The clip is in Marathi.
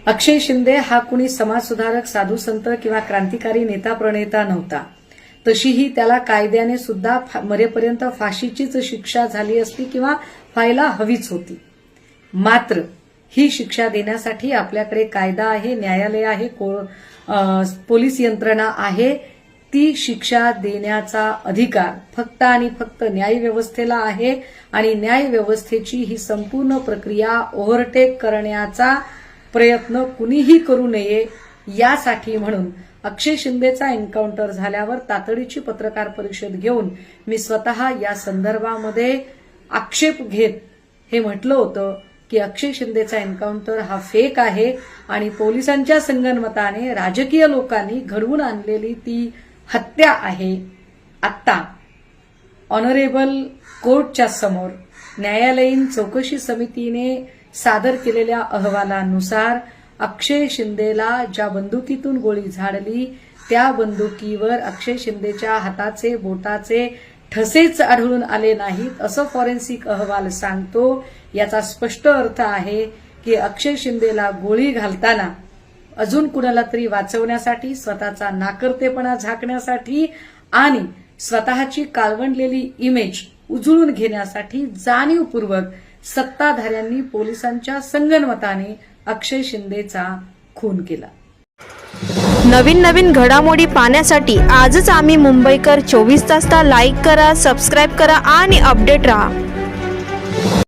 अक्षय शिंदे हा कुणी समाजसुधारक, साधू संत किंवा क्रांतिकारी नेता प्रणेता नव्हता. तशीही त्याला कायद्याने सुद्धा मरेपर्यंत फाशीचीच शिक्षा झाली असती किंवा व्हायला हवीच होती. मात्र ही शिक्षा देण्यासाठी आपल्याकडे कायदा आहे, न्यायालय आहे, पोलीस यंत्रणा आहे. ती शिक्षा देण्याचा अधिकार फक्त आणि फक्त न्यायव्यवस्थेला आहे आणि न्यायव्यवस्थेची ही संपूर्ण प्रक्रिया ओव्हरटेक करण्याचा प्रयत्न कुणीही करू नये यासाठी म्हणून अक्षय शिंदेचा एन्काउंटर झाल्यावर तातडीची पत्रकार परिषद घेऊन मी स्वतः या संदर्भामध्ये आक्षेप घेत हे म्हटलं होतं की अक्षय शिंदेचा एन्काउंटर हा फेक आहे आणि पोलिसांच्या संगनमताने राजकीय लोकांनी घडवून आणलेली ती हत्या आहे. आत्ता ऑनरेबल कोर्टच्या समोर न्यायालयीन चौकशी समितीने सादर केलेल्या अहवालानुसार अक्षय शिंदेला ज्या बंदुकीतून गोळी झाडली त्या बंदुकीवर अक्षय शिंदेच्या हाताचे बोटाचे ठसेच आढळून आले नाहीत असं फॉरेन्सिक अहवाल सांगतो. याचा स्पष्ट अर्थ आहे की अक्षय शिंदेला गोळी घालताना अजून कुणाला तरी वाचवण्यासाठी, स्वतःचा नाकर्तेपणा झाकण्यासाठी आणि स्वतःची काळवंडलेली इमेज उजळून घेण्यासाठी जाणीवपूर्वक सत्ताधाऱ्यांनी पोलिसांच्या संगनमताने अक्षय शिंदेचा खून केला. नवीन घडामोडी पाहण्यासाठी आजच आम्ही मुंबईकर 24 तासला लाईक करा, सबस्क्राईब करा आणि अपडेट रहा.